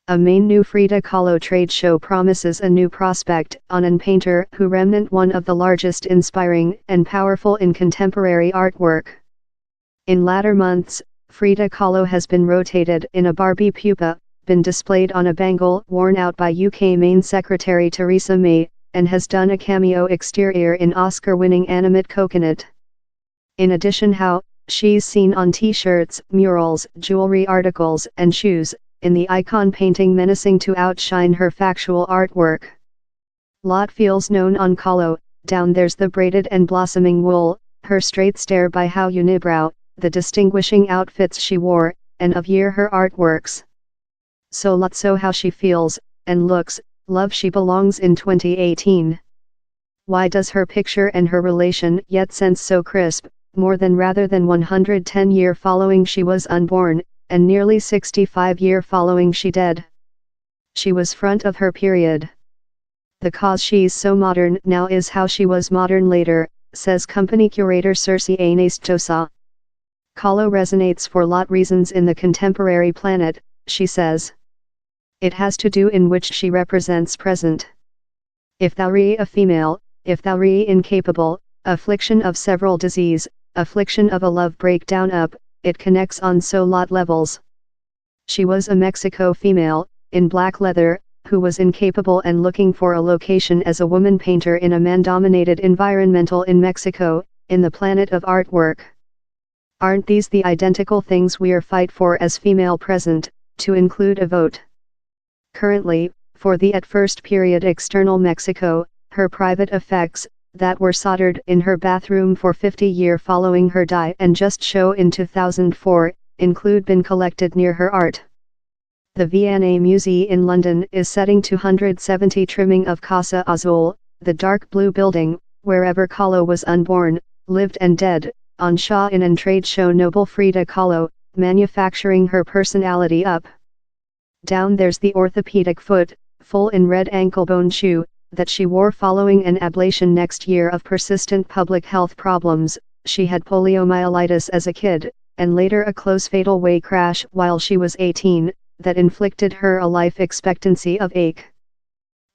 A main new Frida Kahlo trade show promises a new prospect on an painter who remnant one of the largest inspiring and powerful in contemporary artwork. In latter months, Frida Kahlo has been rotated in a Barbie pupa, been displayed on a bangle worn out by UK Main Secretary Theresa May, and has done a cameo exterior in Oscar-winning animate Coconut. In addition, how she's seen on t-shirts, murals, jewelry articles, and shoes, in the icon painting menacing to outshine her factual artwork. Lot feels known on Kahlo, down there's the braided and blossoming wool, her straight stare by how unibrow, the distinguishing outfits she wore, and of year her artworks. So lot so how she feels, and looks, love she belongs in 2018. Why does her picture and her relation yet sense so crisp, more than rather than 110 year following she was unborn, and nearly 65 year following she dead. She was front of her period. The cause she's so modern now is how she was modern later, says company curator Circe Anastosa. Kahlo resonates for lot reasons in the contemporary planet, she says. It has to do in which she represents present. If thou re a female, if thou re incapable, affliction of several disease, affliction of a love breakdown up, it connects on so lot levels. She was a Mexico female, in black leather, who was incapable and looking for a location as a woman painter in a man-dominated environmental in Mexico, in the planet of artwork. Aren't these the identical things we're fight for as female present, to include a vote? Currently, for the at first period external Mexico, her private effects, that were soldered in her bathroom for 50 years following her die and just show in 2004, include been collected near her art. The V&A Museum in London is setting 270 trimming of Casa Azul, the dark blue building, wherever Kahlo was unborn, lived and dead, on Shaw in and trade show noble Frida Kahlo, manufacturing her personality up. Down there's the orthopedic foot, full in red ankle bone shoe, that she wore following an ablation next year of persistent public health problems. She had poliomyelitis as a kid, and later a close fatal way crash while she was 18, that inflicted her a life expectancy of 8.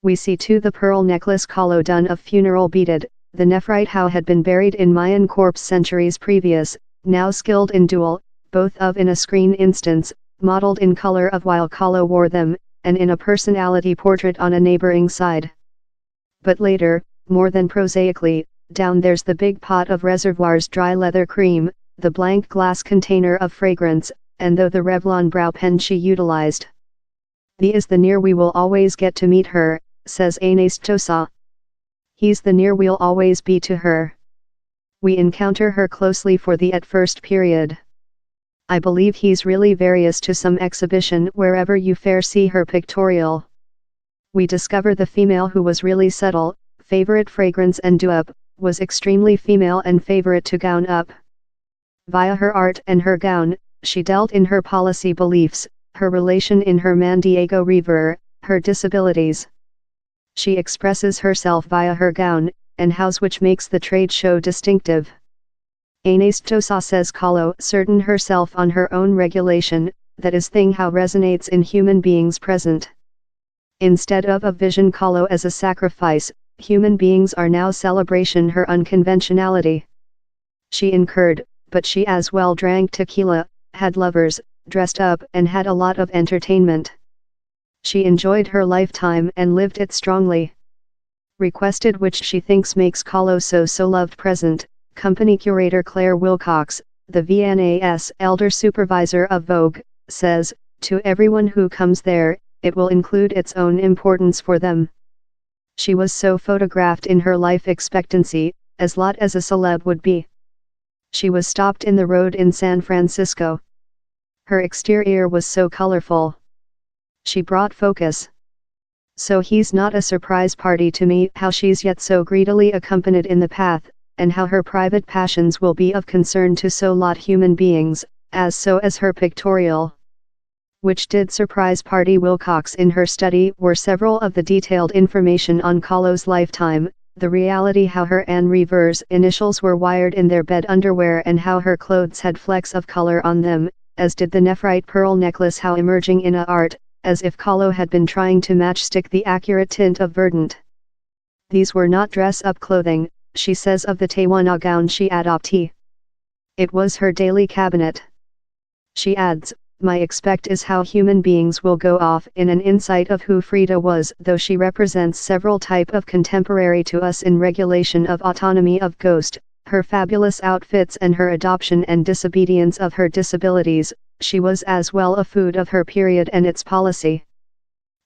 We see too the pearl necklace Kahlo done of funeral beaded, the nephrite how had been buried in Mayan corpse centuries previous, now skilled in dual, both of in a screen instance, modeled in color of while Kahlo wore them, and in a personality portrait on a neighboring side. But later, more than prosaically, down there's the big pot of reservoirs dry leather cream, the blank glass container of fragrance, and though the Revlon brow pen she utilized. The is the near we will always get to meet her, says Anastosa. He's the near we'll always be to her. We encounter her closely for the at first period. I believe he's really various to some exhibition wherever you fair see her pictorial. We discover the female who was really subtle, favorite fragrance and do-up, was extremely female and favorite to gown up. Via her art and her gown, she dealt in her policy beliefs, her relation in her man Diego Rivera, her disabilities. She expresses herself via her gown, and house which makes the trade show distinctive. Anastosa says Kahlo certain herself on her own regulation, that is thing how resonates in human beings present. Instead of a vision Kahlo as a sacrifice, human beings are now celebration her unconventionality. She incurred, but she as well drank tequila, had lovers, dressed up and had a lot of entertainment. She enjoyed her lifetime and lived it strongly. Requested which she thinks makes Kahlo so loved present, company curator Claire Wilcox, the V&A's elder supervisor of Vogue, says, to everyone who comes there, it will include its own importance for them. She was so photographed in her life expectancy, as lot as a celeb would be. She was stopped in the road in San Francisco. Her exterior was so colorful. She brought focus. So he's not a surprise party to me how she's yet so greedily accompanied in the path, and how her private passions will be of concern to so lot human beings, as so as her pictorial. Which did surprise party Wilcox in her study were several of the detailed information on Kahlo's lifetime, the reality how her and Rivera's initials were wired in their bed underwear and how her clothes had flecks of color on them, as did the nephrite pearl necklace how emerging in a art, as if Kahlo had been trying to matchstick the accurate tint of verdant. These were not dress-up clothing, she says of the Tewana gown she adopted. It was her daily cabinet. She adds, my expect is how human beings will go off in an insight of who Frida was, though she represents several type of contemporary to us in regulation of autonomy of ghost, her fabulous outfits and her adoption and disobedience of her disabilities. She was as well a food of her period and its policy.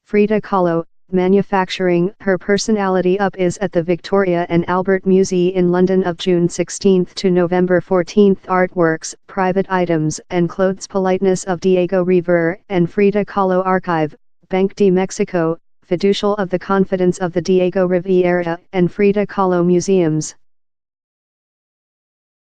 Frida Kahlo, manufacturing her personality up is at the Victoria and Albert Museum in London of June 16 to November 14. Artworks, private items and clothes politeness of Diego Rivera and Frida Kahlo Archive, Bank de Mexico, fiducial of the confidence of the Diego Rivera and Frida Kahlo Museums.